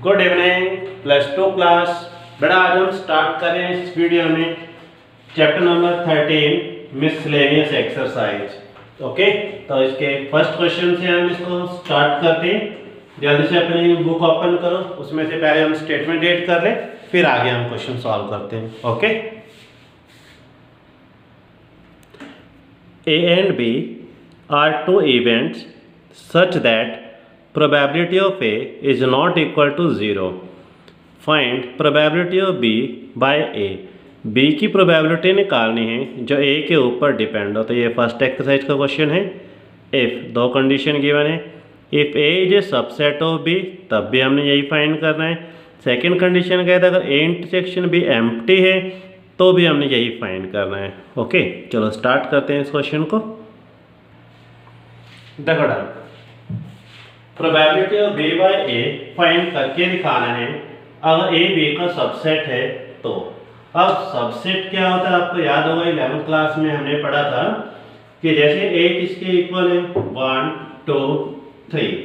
Good evening +2 class. बेटा आज हम स्टार्ट कर रहे हैं इस वीडियो में chapter number 13 miscellaneous exercise. Okay, तो इसके फर्स्ट क्वेश्चन से हम इसको स्टार्ट करते हैं। जल्दी से अपनी बुक ओपन करो, उसमें से पहले हम स्टेटमेंट रीड कर लें, फिर आगे हम क्वेश्चन सॉल्व करते हैं। Okay, A and B are two events such that probability of A is not equal to 0. Find probability of B by A. B की प्रोबेबिलिटी निकालनी है जो A के ऊपर डिपेंड हो। तो ये फर्स्ट एक्सरसाइज का क्वेश्चन है। इफ़ दो कंडीशन गिवन है, if A is a subset of B, तब भी हमने यही फाइंड करना है। सेकेंड कंडीशन कहता है अगर A इंटरसेक्शन B एम्प्टी है तो भी हमने यही फाइंड करना है। ओके, चलो स्टार्ट करते हैं इस क्वेश्चन को। देखो डाल probability of B by A find करके दिखाना है। अगर ए बी का सबसेट है तो अब सबसेट क्या होता है आपको याद होगा, 11th क्लास में हमने पढ़ा था कि जैसे ए किसके इक्वल है 1 2 3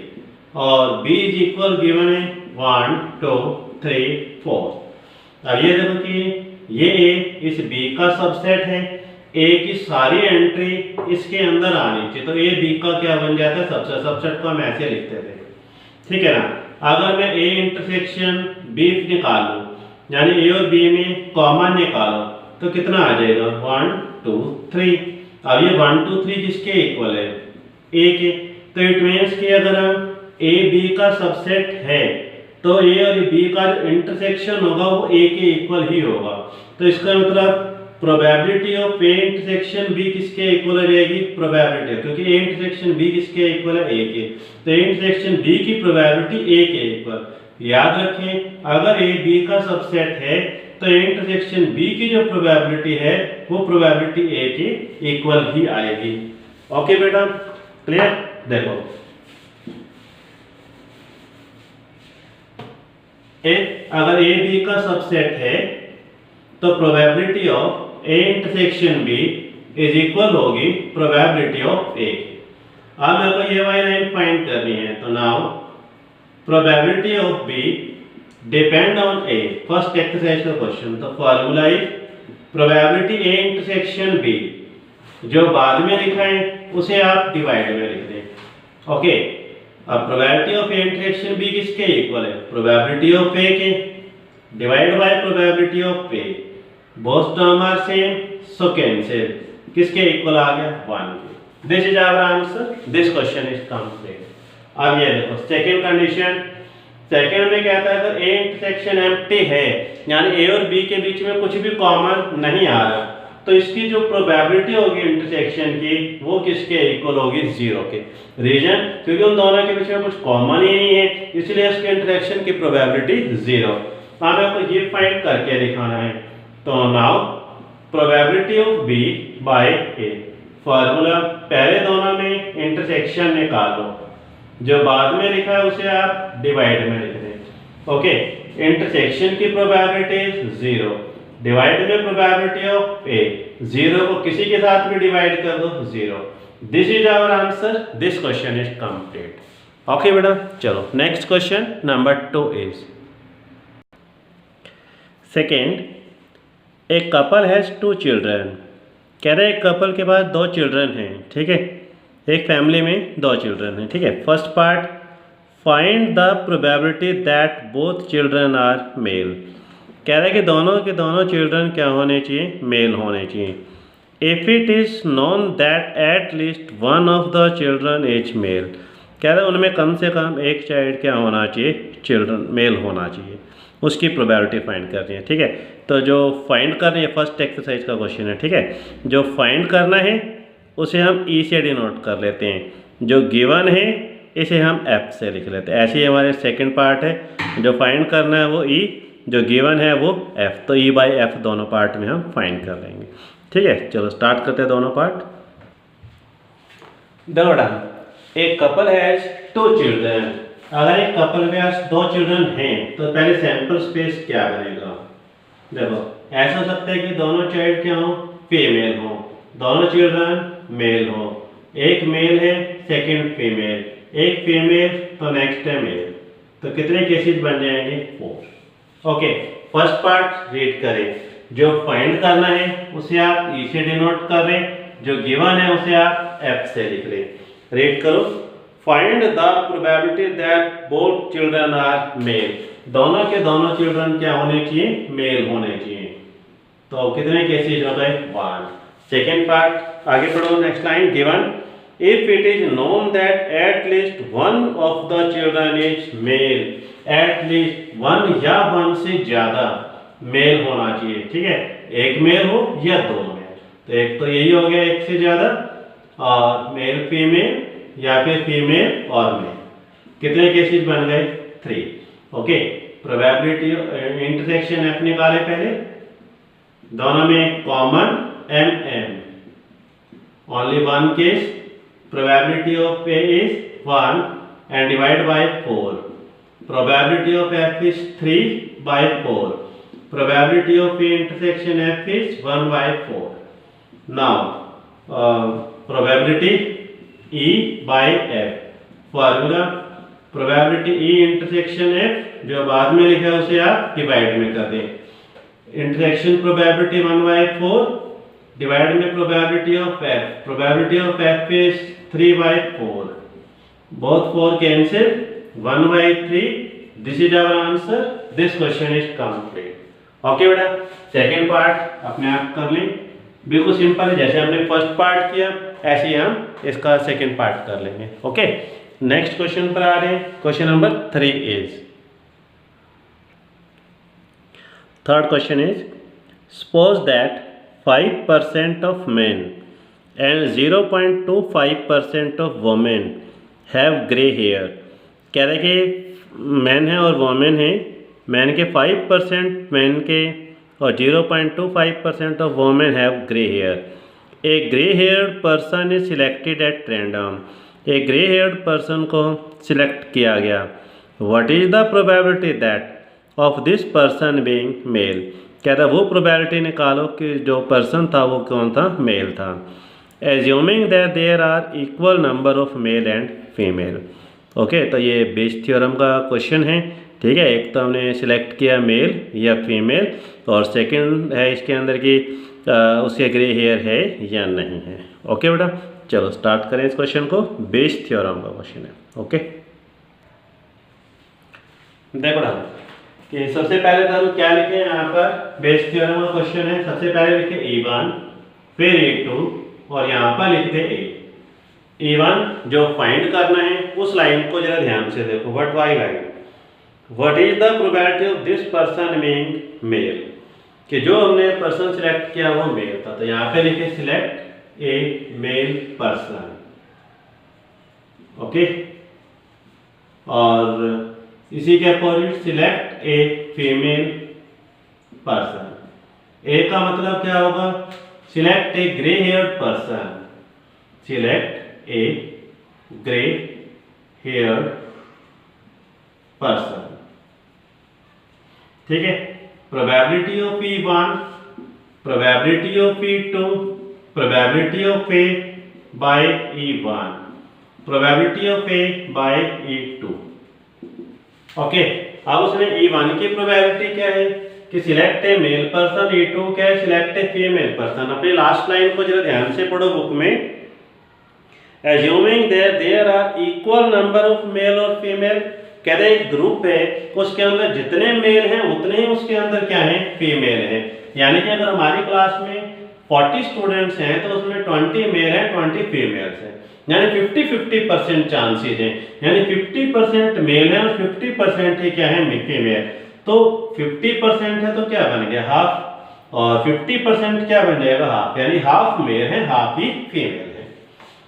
और बी इज इक्वल गिवन है 1 2 3 4। अब ये देखो कि ये ए इस बी का सबसेट है, ए की सारी एंट्री इसके अंदर आनी चाहिए, तो ए बी का क्या बन जाता है सबसेट। सबसेट को हम ऐसे लिखते थे, ठीक है ना। अगर मैं ए इंटरसेक्शन बी निकालूं, यानी ए और बी में कॉमन निकालो, तो कितना आ जाएगा 1 2 3। अब ये 1 2 3 किसके इक्वल है ए के, तो इट मीन्स कि अगर हम ए बी का सबसेट है तो ए और बी का जो इंटरसेक्शन होगा वो ए के इक्वल ही होगा। तो इसका मतलब probability of A intersection B किसके इक्वल रहेगी, प्रोबेबिलिटी, क्योंकि ए इंटरसेक्शन बी किसके इक्वल है ए के, तो ए इंटरसेक्शन बी की प्रोबेबिलिटी ए के इक्वल। याद रखें अगर ए बी का सबसेट है तो ए इंटरसेक्शन बी की जो प्रोबेबिलिटी है वो प्रोबेबिलिटी ए के इक्वल ही आएगी। ओके बेटा, क्लियर। देखो अगर ए बी का सबसेट है तो probability of A intersection B is equal होगी प्रोबेबिलिटी ऑफ ए। अब मेरे को ये वाली लाइन फाइंड करनी है, तो now probability of B depend on A. First exercise का क्वेश्चन, तो formula is probability A intersection B, जो बाद में लिखा है उसे आप डिवाइड में लिख दें। ओके, अब probability of A intersection B किसके इक्वल है, प्रोबेबिलिटी ऑफ ए के, divide by probability of A. Both term are same, so cancel. किसके इक्वल आ गया 1 के। This is our answer, this question is complete. अब ये देखो सेकंड कंडीशन, सेकंड में कहता है अगर ए इंटरसेक्शन एम्प्टी है, यानी ए और बी के बीच में कुछ भी कॉमन नहीं आ रहा, तो इसकी जो प्रोबेबिलिटी होगी इंटरसेक्शन की वो किसके इक्वल होगी 0 के। रीजन क्योंकि उन दोनों के बीच में कुछ कॉमन ही नहीं है, इसलिए इसके इंटरसेक्शन की प्रोबेबिलिटी 0। हमें आपको ये फाइंड करके दिखाना है। तो now probability of B by A, formula पहले दोनों में इंटरसेक्शन निकालो, जो बाद में लिखा है उसे आप डिवाइड में लिख दें। ओके, इंटरसेक्शन की प्रोबेबिलिटी 0, डिवाइड में प्रोबेबिलिटी ऑफ ए, 0 को किसी के साथ भी डिवाइड कर दो 0। This is our answer, this question is complete. Okay बेटा, चलो next question number 2 is second, a couple has 2 children. कह रहे एक कपल के पास 2 चिल्ड्रन हैं, ठीक है, एक फैमिली में 2 चिल्ड्रन हैं, ठीक है। First part, find the probability that both children are male. कह रहे कि दोनों के दोनों चिल्ड्रन क्या होने चाहिए, मेल होने चाहिए। If it is known that at least one of the children is male, कह रहे उनमें कम से कम एक चाइल्ड क्या होना चाहिए, चिल्ड्रन मेल होना चाहिए, उसकी प्रोबेबिलिटी फाइंड करनी है, ठीक है। तो जो फाइंड करनी है फर्स्ट एक्सरसाइज का क्वेश्चन है, ठीक है। जो फाइंड करना है उसे हम ई से डिनोट कर लेते हैं, जो गिवन है इसे हम एफ से लिख लेते हैं। ऐसे ही हमारे सेकंड पार्ट है, जो फाइंड करना है वो ई, जो गिवन है वो एफ, तो ई बाई एफ दोनों पार्ट में हम फाइंड कर लेंगे, ठीक है। चलो स्टार्ट करते हैं दोनों पार्ट। एक कपल हैज 2 चिल्ड्रन। अगर एक कपल के पास 2 चिल्ड्रन हैं तो पहले सैंपल स्पेस क्या बनेगा। देखो ऐसा हो सकता है कि दोनों चाइल्ड क्या हो, फीमेल हो, दोनों चिल्ड्रन मेल हो, एक मेल है सेकंड फीमेल, एक फीमेल तो नेक्स्ट है मेल, तो कितने केसेस बन जाएंगे? 4। ओके, फर्स्ट पार्ट रीड करें। जो फाइंड करना है उसे आप ई से डिनोट कर रहे हैं, जो गिवन है उसे आप एफ से लिख रहे हैं। रीड करो। Find the probability that both children are male. दोनों के दोनों चिल्ड्रन क्या होने चाहिए? मेल होने चाहिए। तो कितने केसेस हो गए? 1। सेकेंड पार्ट आगे पढ़ो। Next line given if it is known that at least one of the children is male, at least one या one से ज्यादा मेल होना चाहिए। ठीक है, एक मेल हो या 2 मेल। तो एक तो यही हो गया, एक से ज्यादा, और मेल फीमेल या फिर फीमेल और मेल। कितने केसेस बन गए? 3। ओके, प्रोबेबिलिटी इंटरसेक्शन एफ निकाले पहले। दोनों में common M, only one case, probability of A is 1 and divided by 4. Probability of F is 3 by 4. Probability of A intersection F is 1 by 4. Now, probability E by F. Formula probability E intersection F जो बाद में लिखा है उसे आप divide में कर दें। Intersection probability 1 by 4 डिवाइड में probability of F. Probability of F is 3 by 4. Both 4 cancel. 1 by 3. This is our answer. This question is complete. Okay बेटा, सेकेंड पार्ट अपने आप कर लें। बिल्कुल सिंपल है, जैसे हमने फर्स्ट पार्ट किया ऐसे ही हम इसका सेकेंड पार्ट कर लेंगे। ओके, नेक्स्ट क्वेश्चन पर आ रहे हैं। Question number 3 is, third question is, suppose that 5% of men and 0.25% of women have grey hair। कह रहे कि मैन है और वोमेन है, मैन के 5% मैन के और 0.25% of women have grey hair. A grey haired person is selected at random. एक ग्रे हेयर्ड पर्सन को सिलेक्ट किया गया। What is the probability that of this person being male. कहता वो प्रोबेबिलिटी निकालो कि जो पर्सन था वो कौन था? मेल था। Assuming that there are equal number of male and female. Okay, तो ये बेस थ्योरम का क्वेश्चन है। ठीक है, एक तो हमने सिलेक्ट किया मेल या फीमेल, और सेकंड है इसके अंदर कि उसके ग्रे हेयर है या नहीं है। ओके बेटा, चलो स्टार्ट करें इस क्वेश्चन को। बेस थ्योरम का क्वेश्चन है। ओके, देखो ना कि सबसे पहले तो हम क्या लिखे यहाँ पर? बेस थ्योरम का क्वेश्चन है। सबसे पहले लिखे E1, फिर E2 और यहाँ पर लिखते A। E1 जो फाइंड करना है उस लाइन को जरा ध्यान से देखो। What why line, what is the probability of this person being male, कि जो हमने पर्सन सिलेक्ट किया वो मेल था। तो यहाँ पे लिखे select a male person. Okay, और इसी के opposite select a female person. A का मतलब क्या होगा? Select a grey haired person. Select a grey haired person. ठीक है, probability of E1, probability of E2, probability of A by E1, probability of A by E2। Okay, अब उसमें E1 की probability क्या है कि select a male person. E2 क्या है? Select a female person. अपनी लास्ट लाइन को जरा ध्यान से पढ़ो बुक में। Assuming that there are equal number of male और फीमेल। कहते हैं एक ग्रुप है, उसके अंदर जितने मेल हैं उतने ही उसके अंदर क्या है? फीमेल है। यानी कि अगर हमारी क्लास में 40 स्टूडेंट्स हैं तो उसमें 20 मेल हैं, 20 फीमेल्स हैं, यानी 50-50% चांसेस हैं। यानी 50% मेल है और 50% ही क्या है? फीमेल। तो 50% है तो क्या बन गया? हाफ, और 50% क्या बन जाएगा? हाफ, यानी हाफ मेल है हाफ ही फीमेल है।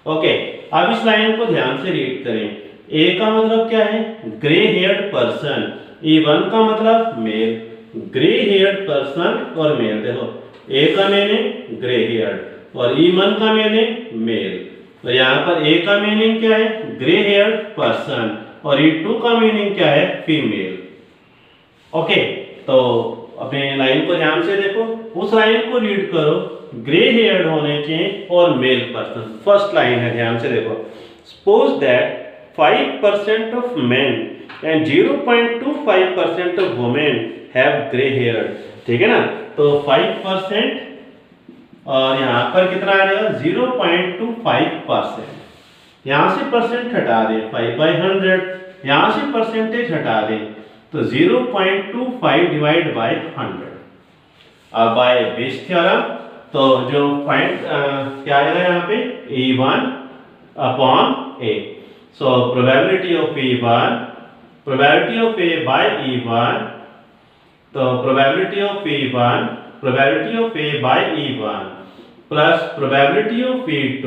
ओके, अब इस लाइन को ध्यान से रीड करें। ए का मतलब क्या है? Grey haired person. E1 का मतलब मेल, ग्रे हेयर्ड पर्सन और मेल। देखो ए का मीनिंग ग्रे हेयर्ड और E1 का मीनिंग मेल। तो यहाँ पर ए का मीनिंग क्या है? ग्रे हेयर्ड पर्सन, और E2 का मीनिंग क्या है? फीमेल। ओके, तो अपने लाइन को ध्यान से देखो, उस लाइन को रीड करो। ग्रे हेयर्ड होने चाहिए और मेल पर्सन। फर्स्ट लाइन है, ध्यान से देखो। Suppose that 5% of men and 0.25% of women have grey hair. ठीक है ना, तो 5% और यहाँ पर कितना आ जाएगा 0.25%। यहाँ से परसेंट हटा दें 5/100, यहाँ से परसेंटेज हटा दें तो 0.25 डिवाइड बाय 100। अब बाय बेस थ्योरम तो जो पॉइंट क्या आएगा यहाँ पे E1 upon A। So probability of E1, probability of A by E1, तो probability of E1, probability of A by E1 plus probability of E2,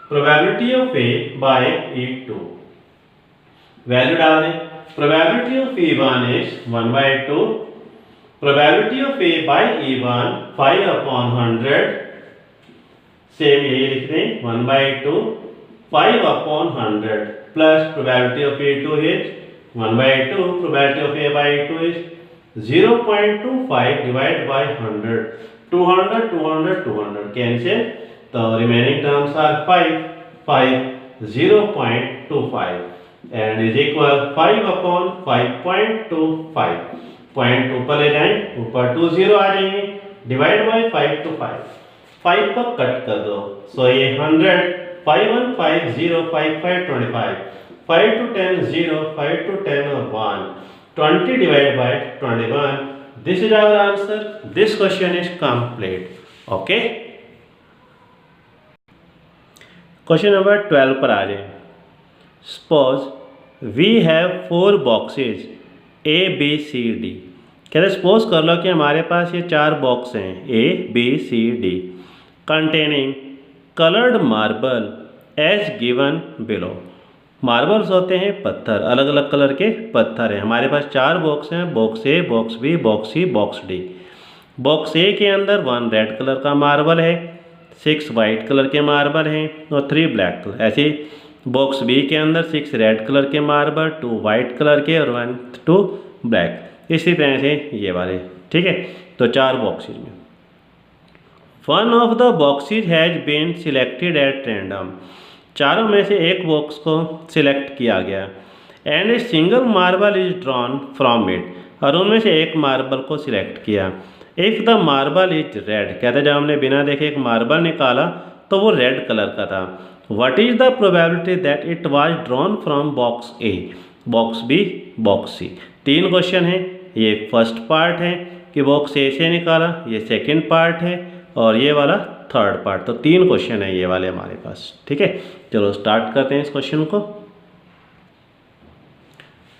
probability of A by E2। Value डाल दें। Probability of E1 is 1/2, probability of A by E1 5/100, same यही लिख दें 1/2 5/100 plus probability of A2 is 1/2, probability of A by E2 is 0.25 divide by 100, 200 200 200 cancel, तो remaining terms are 5 0.25 and is equal 5/5.25। Point ऊपर ले जाएं, ऊपर 2 0 आ जाएंगे, divide by 5 to 5 पर कट कर दो। सो ये 100 5 1 5 0 5 5 25, 5 to 10 0, 5 to 10 1, 20 divided by 21. This is our answer. This question is complete. Okay. Question number 12 पर आ जाए। Suppose we have 4 boxes A B C D। कहते सपोज कर लो कि हमारे पास ये 4 बॉक्स हैं A B C D containing coloured marble as given below. Marbles होते हैं पत्थर, अलग अलग कलर के पत्थर हैं। हमारे पास 4 बॉक्स हैं, box A, box B, box C, box D. Box ए के अंदर 1 रेड कलर का मार्बल है, 6 वाइट कलर के मार्बल हैं और 3 ब्लैक कलर। ऐसे बॉक्स बी के अंदर 6 रेड कलर के मार्बल, 2 वाइट कलर के और 2 ब्लैक। इसी तरह से ये वाले, ठीक है। तो 4 बॉक्सेज में one of the boxes has been selected at random. चारों में से एक बॉक्स को सिलेक्ट किया गया and a single marble is drawn from it, और उनमें से एक मार्बल को सिलेक्ट किया। If the marble is red, कहते जब हमने बिना देखे एक मार्बल निकाला तो वो रेड कलर का था। What is the probability that it was drawn from box A, box B, box C. 3 question है। ये फर्स्ट पार्ट है कि बॉक्स ए से निकाला, ये सेकंड पार्ट है और ये वाला थर्ड पार्ट। तो 3 क्वेश्चन है ये वाले हमारे पास, ठीक है। चलो स्टार्ट करते हैं इस क्वेश्चन को।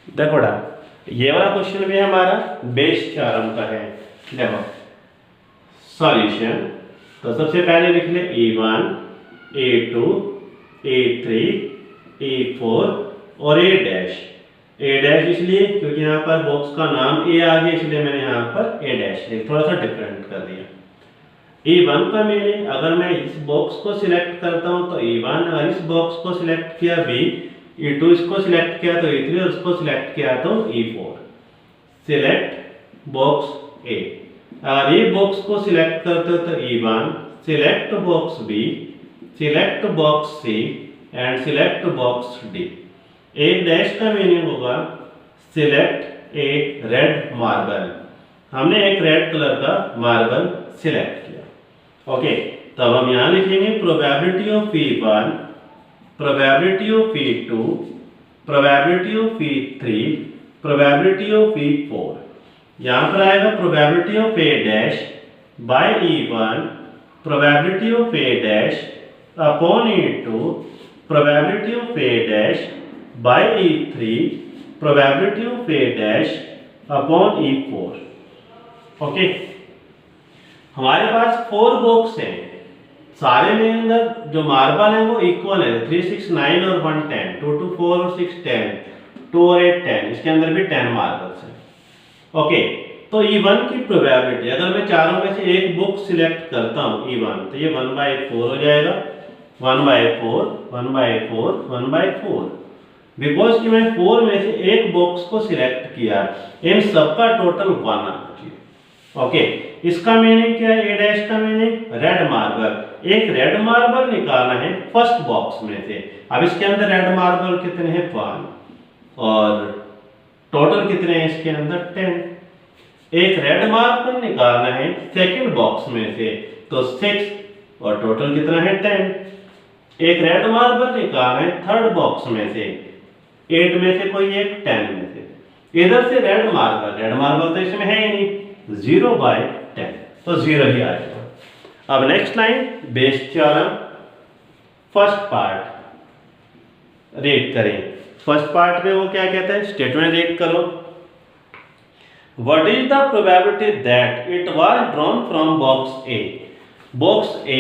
देखो डा, ये वाला क्वेश्चन भी हमारा बेस थ्योरम का है। देखो सॉल्यूशन, तो सबसे पहले लिख ले E1 A2 A3 A4 और A डैश। A डैश इसलिए क्योंकि यहाँ पर बॉक्स का नाम A आ गया, इसलिए मैंने यहाँ पर A डैश थोड़ा सा डिफरेंट कर दिया। E1 का मीनिंग, अगर मैं इस बॉक्स को सिलेक्ट करता हूँ तो E1, अगर इस बॉक्स को सिलेक्ट किया B, E2 इसको सिलेक्ट किया तो E3 और इसको सिलेक्ट किया तो E4। Select box A। अगर ये बॉक्स को सिलेक्ट करते हो तो E1, select box B, select box C and select box D। A dash का मीनिंग होगा सिलेक्ट ए रेड मार्बल। हमने एक रेड कलर का मार्बल सिलेक्ट किया। ओके, तब हम यहाँ लिखेंगे probability of E1, probability of E2, probability of E3, probability of E4। यहाँ पर आएगा probability of A dash by E1, probability of A dash upon E2, probability of A dash by E3, probability of A dash upon E4। Okay, हमारे पास 4 box हैं, सारे में अंदर जो marble है वो इक्वल है, 3 6 9 और 1 10, 2 2 4 और 6 10, 2 और 8 10। इसके अंदर भी 10 मार्बल्स हैं। ओके, तो E1 की प्रोबेबिलिटी, अगर मैं चारों में से एक बॉक्स सिलेक्ट करता हूँ E1, तो ये 1/4 हो जाएगा। 1/4 1/4 1/4, बिकॉज कि मैं 4 में से एक बॉक्स को सिलेक्ट किया, इन सबका टोटल 1 आना चाहिए। ओके, इसका मीनिंग क्या है? ए डैश का मीनिंग रेड मार्बल। एक रेड मार्बल निकालना है फर्स्ट बॉक्स में से। अब इसके अंदर रेड मार्बल कितने हैं? 1 और टोटल कितने हैं इसके अंदर 10। एक रेड मार्कर निकालना है सेकंड बॉक्स में से, तो 6 और टोटल कितना है 10। एक रेड मार्कर निकालना है थर्ड बॉक्स में से, 8 में से कोई एक 10 में से, इधर से रेड मार्कर तो इसमें है ही नहीं, 0/10 तो 0 ही आएगा। अब next line Bayes theorem first part read करें। फर्स्ट पार्ट में वो क्या कहता है, स्टेटमेंट रीड करो। What is the probability that it was drawn from box A. Box A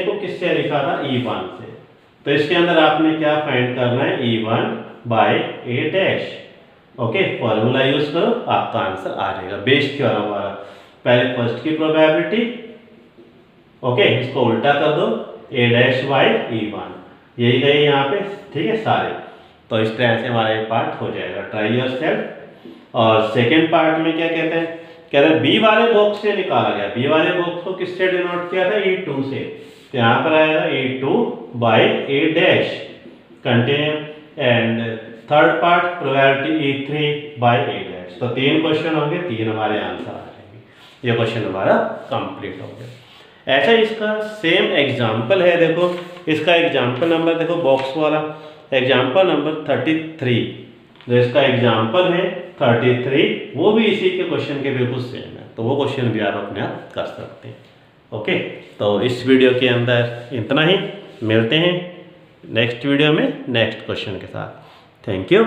को किससे लिखा था, E1 से, तो इसके अंदर आपने क्या फाइंड करना है, E1/A'। ओके, फॉर्मूला यूज करो, आपका आंसर आ जाएगा बेस थ्योरम वाला। पहले फर्स्ट की प्रोबेबिलिटी, ओके, इसको उल्टा कर दो, A'/E1, यही गए यहाँ पे, ठीक है सारे। तो इस तरह से हमारा ये पार्ट हो जाएगा, ट्राई योरसेल्फ। और सेकेंड पार्ट में क्या कहते हैं, कहते हैं बी वाले बॉक्स से निकाला गया। बी वाले बॉक्स को किससे डिनोट किया था, E2 से, तो यहाँ पर आएगा E2/A' continue. And third part probability E3/A'। तो 3 क्वेश्चन होंगे, 3 हमारे आंसर आ जाएंगे। ये क्वेश्चन हमारा कंप्लीट हो गया। ऐसा इसका सेम एग्जाम्पल है, देखो इसका एग्जाम्पल नंबर देखो, बॉक्स वाला एग्जाम्पल नंबर 33, जो इसका एग्जाम्पल है 33, वो भी इसी के क्वेश्चन के बिल्कुल सेम है, तो वो क्वेश्चन भी आप अपने आप कर सकते हैं। ओके, तो इस वीडियो के अंदर इतना ही, मिलते हैं नेक्स्ट वीडियो में नेक्स्ट क्वेश्चन के साथ। Thank you.